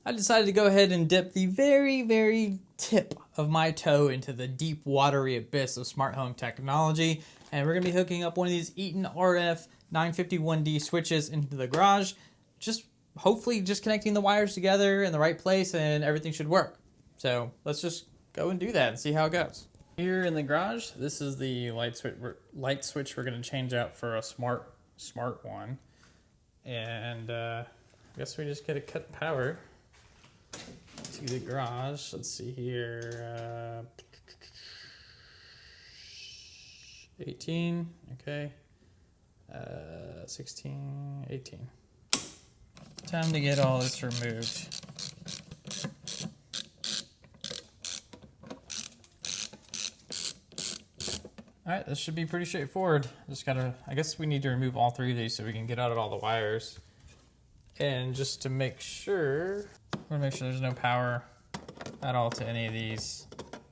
I decided to go ahead and dip the very, very tip of my toe into the deep, watery abyss of smart home technology. And we're going to be hooking up one of these Eaton RF9501D switches into the garage. Hopefully just connecting the wires together in the right place and everything should work. So let's just go and do that and see how it goes. Here in the garage, this is the light switch we're going to change out for a smart one. And I guess we just get a cut power to the garage. Let's see here. 18, okay. 16, 18. Time to get all this removed. Alright, this should be pretty straightforward. I guess we need to remove all three of these so we can get out all the wires. And just to make sure, I want to make sure there's no power at all to any of these.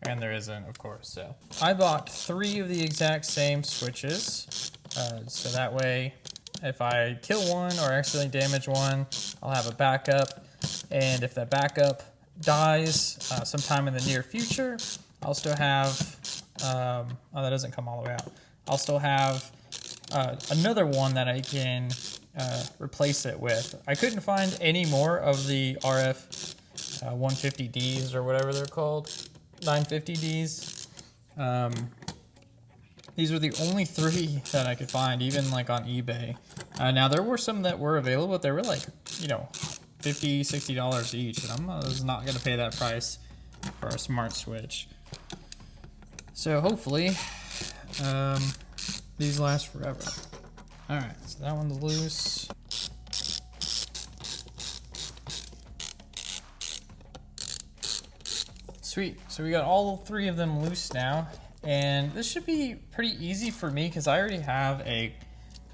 And there isn't, of course. So I bought 3 of the exact same switches. So that way, if I kill one or accidentally damage one, I'll have a backup. And if that backup dies sometime in the near future, I'll still have, oh, that doesn't come all the way out. I'll still have another one that I can replace it with. I couldn't find any more of the RF 150Ds or whatever they're called, 950Ds. These were the only 3 that I could find, even like on eBay. Now there were some that were available, but they were like, $50, $60 each, and I was not gonna pay that price for a smart switch. So hopefully, these last forever. All right, so that one's loose. Sweet, so we got all 3 of them loose now. And this should be pretty easy for me because I already have a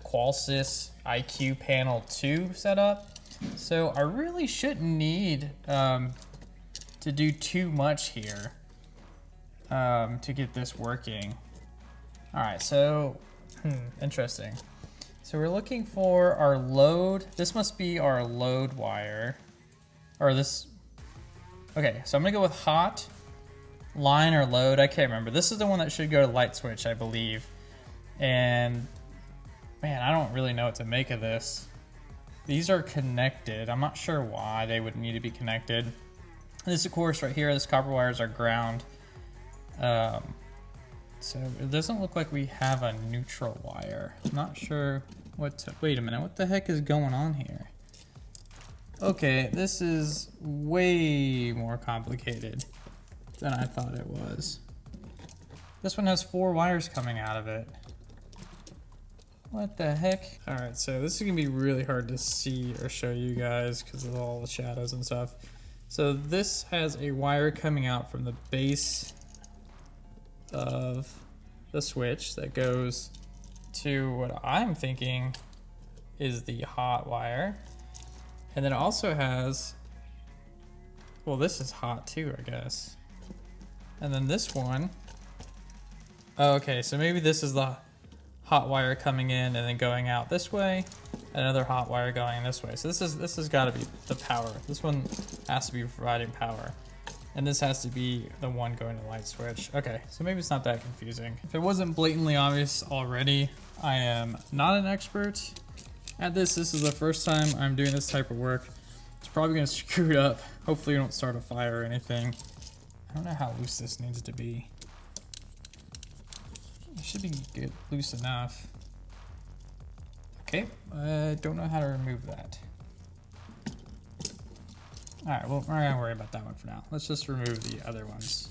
Qualsys IQ Panel 2 set up. So I really shouldn't need to do too much here to get this working. All right, so interesting. So we're looking for our load. This must be our load wire, or this. Okay, so I'm gonna go with hot, line, or load. I can't remember. This is the one that should go to light switch, I believe. And man, I don't really know what to make of this. These are connected. I'm not sure why they would need to be connected. This, of course, right here, this copper wires are ground. So it doesn't look like we have a neutral wire. I'm not sure what to, wait a minute, what the heck is going on here? Okay, this is way more complicated than I thought it was. This one has 4 wires coming out of it. What the heck? All right, so this is gonna be really hard to see or show you guys because of all the shadows and stuff. So this has a wire coming out from the base of the switch that goes to what I'm thinking is the hot wire. And then it also has, well, this is hot too, I guess. And then this one, oh, okay, so maybe this is the hot wire coming in and then going out this way, another hot wire going this way. So this has got to be the power. This one has to be providing power. And this has to be the one going to light switch. Okay, so maybe it's not that confusing. If it wasn't blatantly obvious already, I am not an expert at this. This is the first time I'm doing this type of work. It's probably gonna screw it up. Hopefully you don't start a fire or anything. I don't know how loose this needs to be. It should be good, loose enough. Okay, I don't know how to remove that. All right, well, we're not gonna worry about that one for now. Let's just remove the other ones.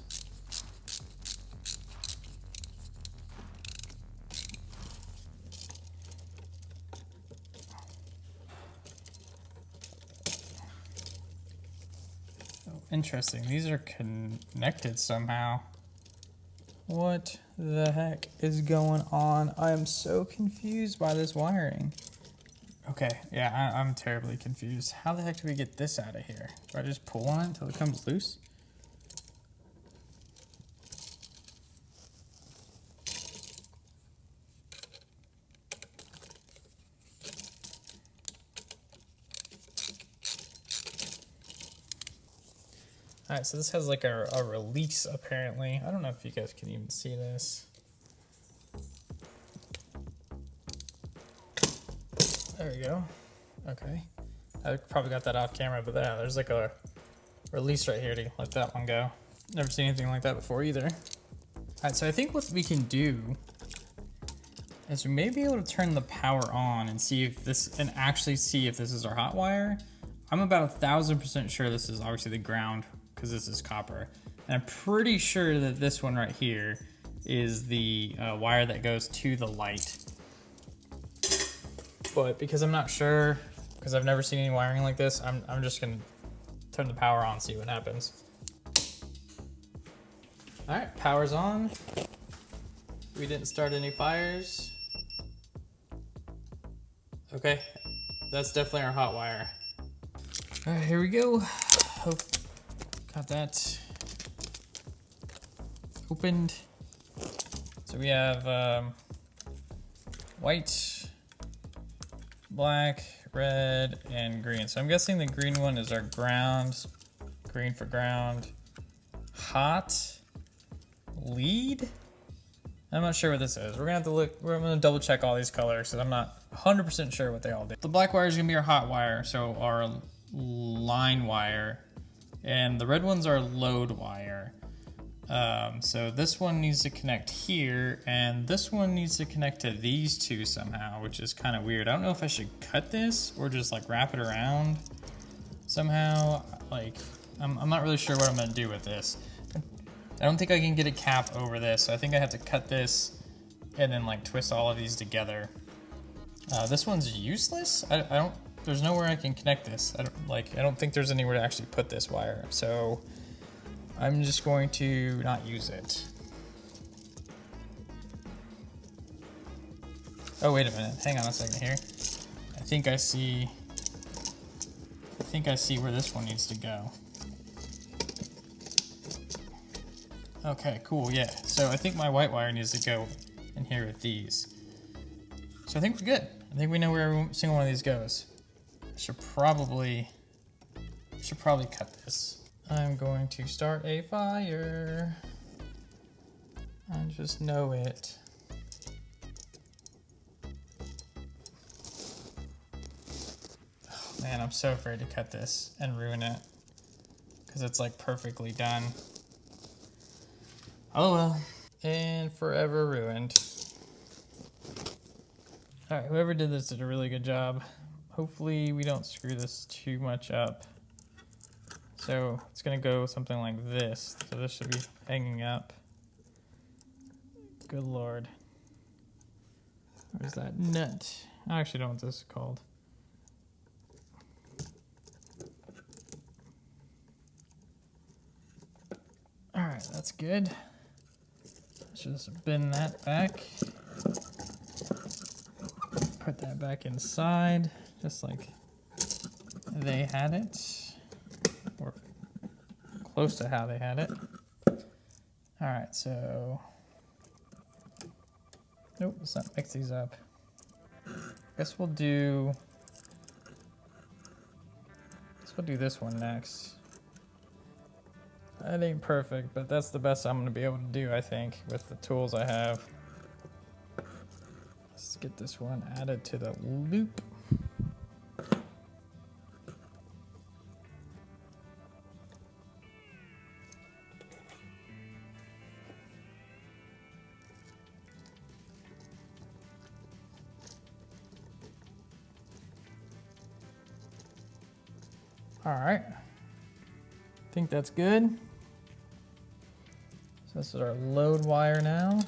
Oh, interesting, these are connected somehow. What the heck is going on? I am so confused by this wiring. Okay, yeah, I'm terribly confused. How the heck do we get this out of here? Do I just pull on it until it comes loose? All right, so this has like a release apparently. I don't know if you guys can even see this. There we go. Okay. I probably got that off camera, but yeah, there's like a release right here to let that one go. Never seen anything like that before either. All right, so I think what we can do is we may be able to turn the power on and see if this, and actually see if this is our hot wire. I'm about 1000% sure this is obviously the ground because this is copper. And I'm pretty sure that this one right here is the wire that goes to the light. But because I'm not sure, because I've never seen any wiring like this, I'm just gonna turn the power on, see what happens. All right, power's on. We didn't start any fires. Okay, that's definitely our hot wire. All right, here we go. Hope got that opened. So we have white, black, red, and green. So I'm guessing the green one is our ground, green for ground. Hot, lead? I'm not sure what this is. We're gonna have to look, we're gonna double check all these colors because I'm not 100% sure what they all do. The black wire is gonna be our hot wire, so our line wire, and the red one's our load wire. So this one needs to connect here, and this one needs to connect to these two somehow, which is kind of weird. I don't know if I should cut this or just like wrap it around somehow. Like, I'm not really sure what I'm gonna do with this. I don't think I can get a cap over this, so I think I have to cut this and then like twist all of these together. This one's useless. I don't. There's nowhere I can connect this. I don't think there's anywhere to actually put this wire. So I'm just going to not use it. Oh, wait a minute. Hang on a second here. I think I see where this one needs to go. Okay, cool, yeah. So I think my white wire needs to go in here with these. So I think we're good. I think we know where every single one of these goes. Should probably cut this. I'm going to start a fire. I just know it. Oh, man, I'm so afraid to cut this and ruin it because it's like perfectly done. Oh well. And forever ruined. All right, whoever did this did a really good job. Hopefully we don't screw this too much up. So it's gonna go something like this. So this should be hanging up. Good Lord. Where's that nut? I actually don't know what this is called. All right, that's good. Just bend that back. Put that back inside, just like they had it, or close to how they had it. All right, so, nope, let's not mix these up. Guess we'll do this one next. That ain't perfect, but that's the best I'm gonna be able to do, I think, with the tools I have. Let's get this one added to the loop. All right, I think that's good. So this is our load wire now.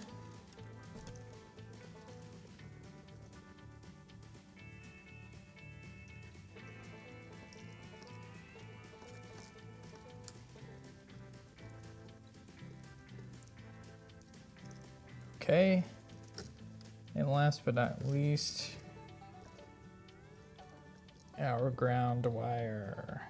Okay, and last but not least, our ground wire.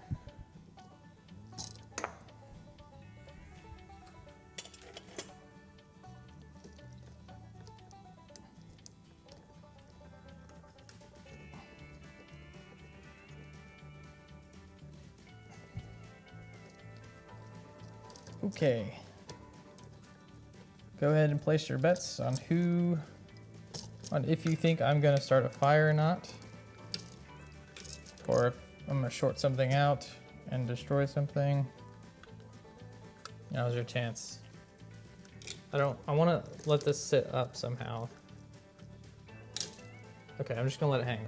Okay. Go ahead and place your bets on if you think I'm gonna start a fire or not. Or if I'm gonna short something out and destroy something. Now's your chance. I wanna let this sit up somehow. Okay, I'm just gonna let it hang.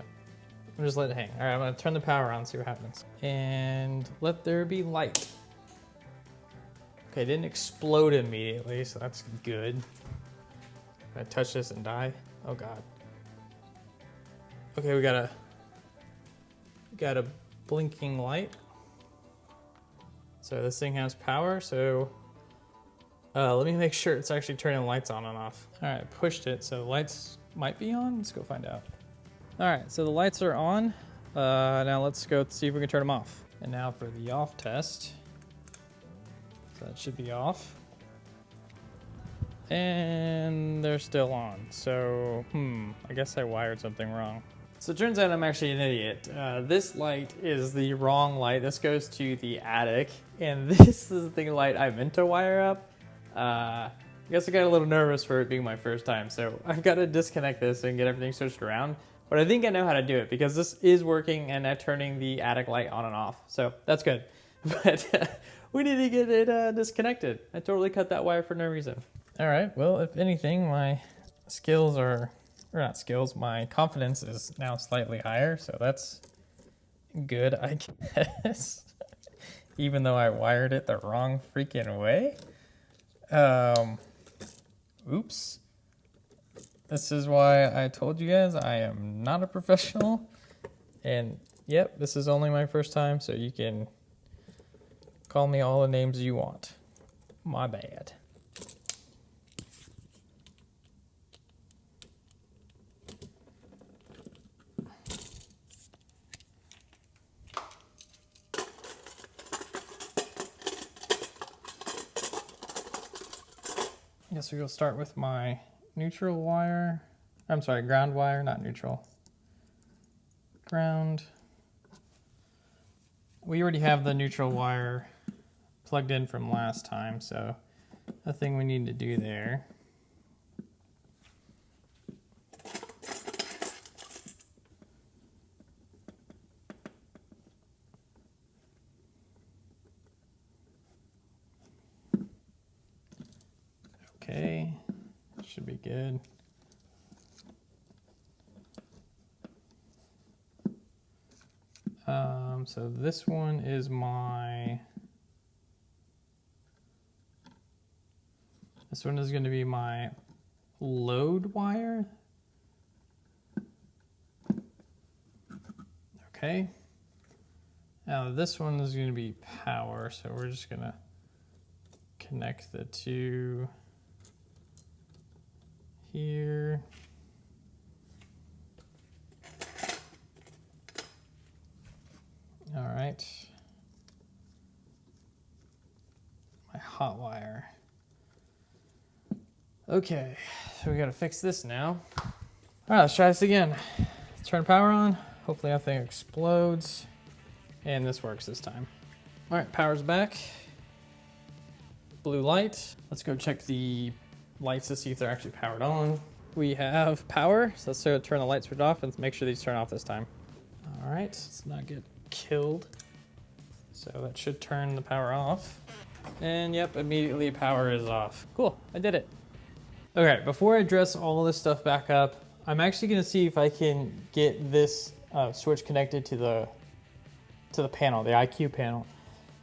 I'm just let it hang. All right, I'm gonna turn the power on, see what happens. And let there be light. Okay, it didn't explode immediately, so that's good. Can I touch this and die? Oh God. Okay, we got a blinking light. So this thing has power, so let me make sure it's actually turning lights on and off. All right, pushed it, so lights might be on. Let's go find out. All right, so the lights are on. Now let's go see if we can turn them off. And now for the off test. So that should be off. And they're still on. So, I guess I wired something wrong. So it turns out I'm actually an idiot. This light is the wrong light. This goes to the attic. And this is the light I meant to wire up. I guess I got a little nervous for it being my first time. So I've got to disconnect this and get everything switched around. But I think I know how to do it because this is working and turning the attic light on and off. So that's good. But we need to get it disconnected. I totally cut that wire for no reason. All right, well, if anything, my skills or not skills, my confidence is now slightly higher. So that's good, I guess. Even though I wired it the wrong freaking way. Oops. This is why I told you guys I am not a professional. And yep, this is only my first time, so you can call me all the names you want. My bad. I guess we'll start with my neutral wire. I'm sorry, ground wire, not neutral. Ground. We already have the neutral wire plugged in from last time, so nothing we need to do there. Okay, should be good. So this one is this one is going to be my load wire. Okay. Now this one is going to be power, so we're just going to connect the two here. All right. My hot wire. Okay, so we gotta fix this now. All right, let's try this again. Let's turn power on. Hopefully that thing explodes. And this works this time. All right, power's back. Blue light. Let's go check the lights to see if they're actually powered on. We have power, so let's turn the light switch off and make sure these turn off this time. All right, let's not get killed. So that should turn the power off. And yep, immediately power is off. Cool, I did it. Okay, before I dress all of this stuff back up, I'm actually gonna see if I can get this switch connected to the panel, the IQ panel.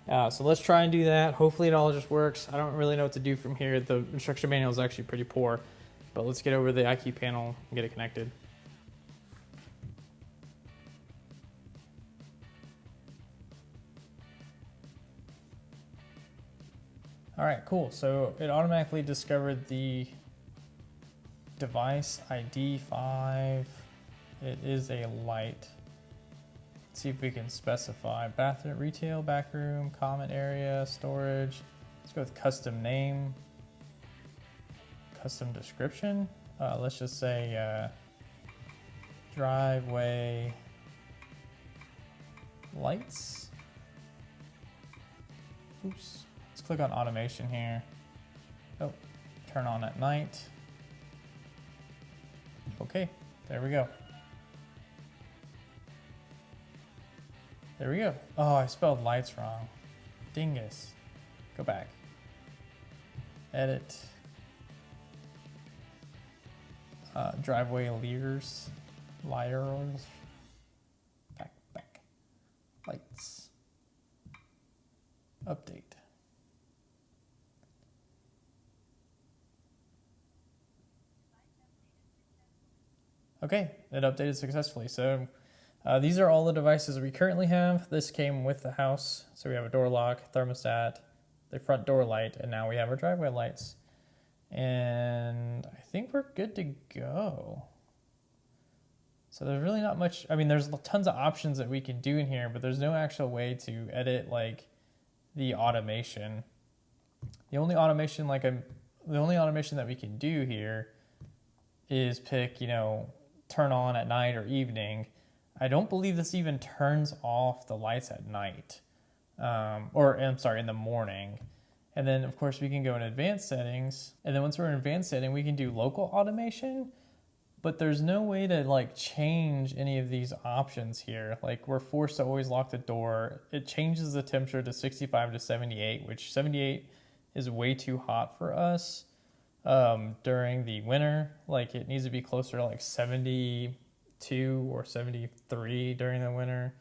So let's try and do that. Hopefully it all just works. I don't really know what to do from here. The instruction manual is actually pretty poor, but let's get over the IQ panel and get it connected. All right, cool. So it automatically discovered the device ID 5. It is a light. Let's see if we can specify bathroom, retail, back room, common area, storage. Let's go with custom name, custom description. Let's just say driveway lights. Oops. Let's click on automation here. Oh, turn on at night. Okay, there we go. There we go. Oh, I spelled lights wrong. Dingus. Go back. Edit. Driveway leers. Liars. Back. Lights. Update. Okay, it updated successfully. So these are all the devices we currently have. This came with the house. So we have a door lock, thermostat, the front door light, and now we have our driveway lights. And I think we're good to go. So there's really not much. I mean, there's tons of options that we can do in here, but there's no actual way to edit like the automation. The only automation that we can do here is pick, you know, turn on at night or evening. I don't believe this even turns off the lights at night, or I'm sorry, in the morning. And then of course we can go in advanced settings. And then once we're in advanced setting, we can do local automation, but there's no way to like change any of these options here. Like we're forced to always lock the door. It changes the temperature to 65 to 78, which 78 is way too hot for us. During the winter, like it needs to be closer to like 72 or 73 during the winter,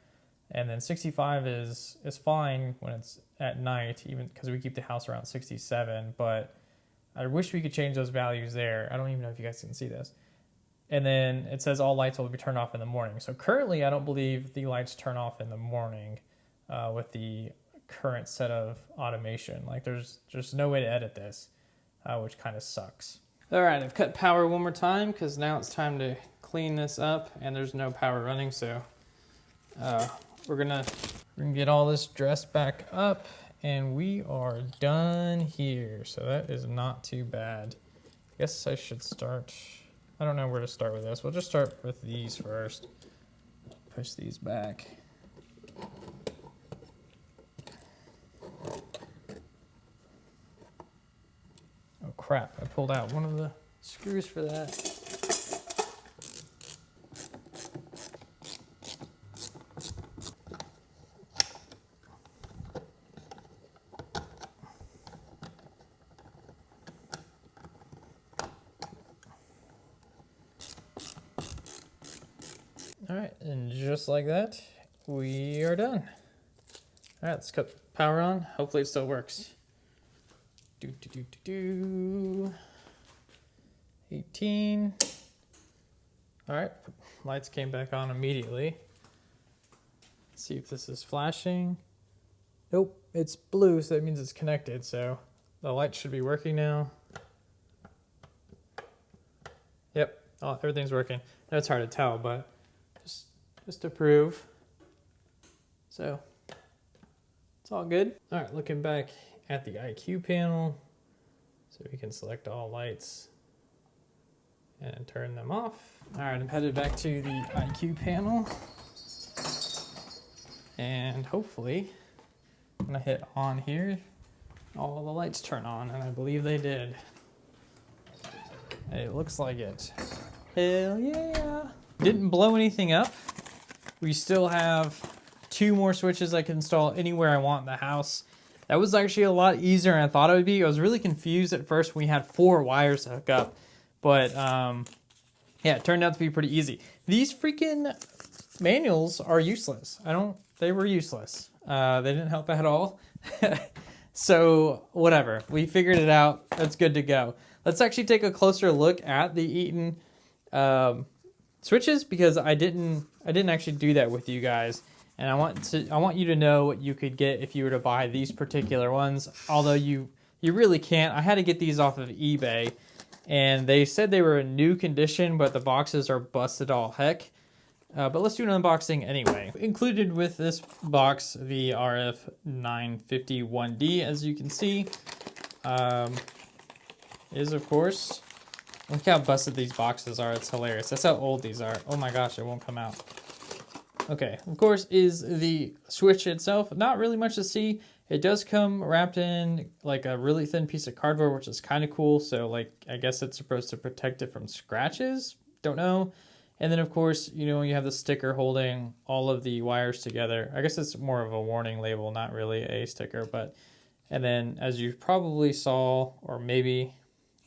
and then 65 is fine when it's at night, even because we keep the house around 67. But I wish we could change those values there. I don't even know if you guys can see this. And then it says all lights will be turned off in the morning. So currently I don't believe the lights turn off in the morning with the current set of automation. Like there's no way to edit this. Which kind of sucks. All right, I've cut power one more time because now it's time to clean this up and there's no power running. So we're gonna get all this dressed back up and we are done here. So that is not too bad. I guess I should start, I don't know where to start with this. We'll just start with these first. Push these back. Crap, I pulled out one of the screws for that. All right, and just like that, we are done. All right, let's cut power on. Hopefully it still works. 18. All right, lights came back on immediately. Let's see if this is flashing. Nope, it's blue, so that means it's connected. So the light should be working now. Yep, oh, everything's working. That's hard to tell, but just to prove. So it's all good. All right, looking back at the IQ panel, so we can select all lights and turn them off. All right, I'm headed back to the IQ panel, and hopefully when I hit on here, all the lights turn on, and I believe they did. It looks like it. Hell yeah. Didn't blow anything up. We still have 2 more switches I can install anywhere I want in the house. That was actually a lot easier than I thought it would be. I was really confused at first when we had 4 wires to hook up. But yeah, it turned out to be pretty easy. These freaking manuals are useless. They were useless. They didn't help at all. So whatever, we figured it out. That's good to go. Let's actually take a closer look at the Eaton switches, because I didn't actually do that with you guys. And I want you to know what you could get if you were to buy these particular ones. Although you really can't. I had to get these off of eBay, and they said they were in new condition, but the boxes are busted all heck. But let's do an unboxing anyway. Included with this box, the RF9501D, as you can see, is of course, look how busted these boxes are. It's hilarious. That's how old these are. Oh my gosh, it won't come out. Okay, of course, is the switch itself. Not really much to see. It does come wrapped in like a really thin piece of cardboard, which is kind of cool. So like, I guess it's supposed to protect it from scratches. Don't know. And then of course, you know, you have the sticker holding all of the wires together. I guess it's more of a warning label, not really a sticker, but, and then as you probably saw, or maybe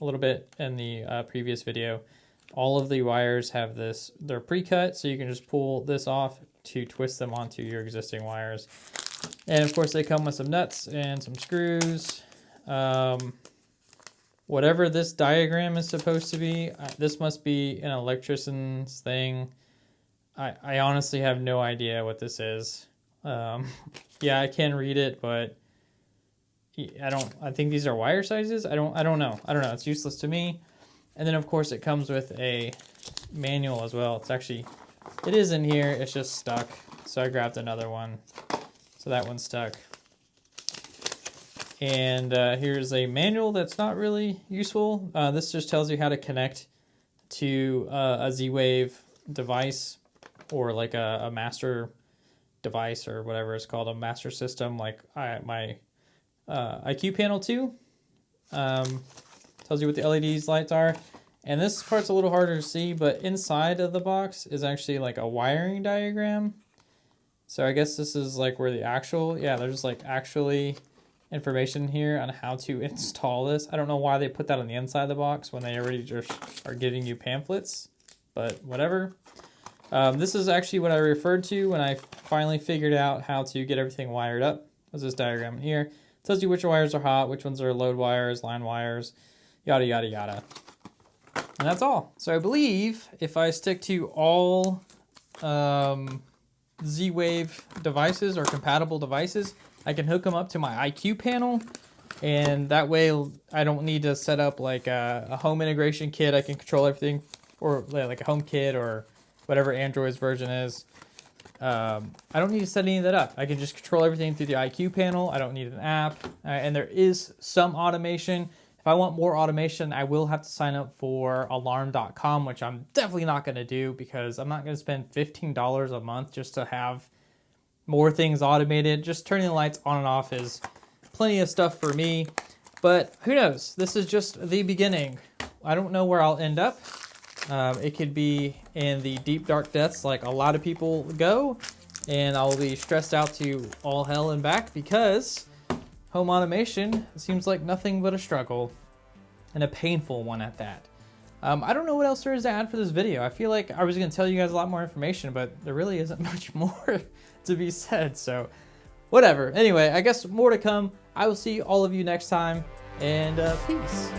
a little bit in the previous video, all of the wires have this, they're pre-cut, so you can just pull this off to twist them onto your existing wires. And of course they come with some nuts and some screws. Whatever this diagram is supposed to be, this must be an electrician's thing. I honestly have no idea what this is. Yeah, I can read it, but I think these are wire sizes. I don't know. It's useless to me. And then of course it comes with a manual as well. It is in here, it's just stuck. So I grabbed another one. So that one's stuck. And here's a manual that's not really useful. This just tells you how to connect to a Z-Wave device, or like a master device, or whatever it's called, a master system, like my IQ panel 2. Tells you what the LEDs lights are. And this part's a little harder to see, but inside of the box is actually like a wiring diagram. So I guess this is like where the actual, yeah, there's like actually information here on how to install this. I don't know why they put that on the inside of the box when they already just are giving you pamphlets, but whatever. This is actually what I referred to when I finally figured out how to get everything wired up. There's this diagram here. It tells you which wires are hot, which ones are load wires, line wires, yada, yada, yada. And that's all. So I believe if I stick to all Z-Wave devices or compatible devices, I can hook them up to my IQ panel, and that way I don't need to set up like a home integration kit. I can control everything, or like a home kit or whatever Android's version is. I don't need to set any of that up. I can just control everything through the IQ panel. I don't need an app, and there is some automation. If I want more automation, I will have to sign up for alarm.com, which I'm definitely not going to do, because I'm not going to spend $15 a month just to have more things automated. Just turning the lights on and off is plenty of stuff for me, but who knows? This is just the beginning. I don't know where I'll end up. It could be in the deep dark depths like a lot of people go, and I'll be stressed out to all hell and back, because home automation seems like nothing but a struggle, and a painful one at that. I don't know what else there is to add for this video. I feel like I was going to tell you guys a lot more information, but there really isn't much more to be said, so whatever. Anyway, I guess more to come. I will see all of you next time, and peace.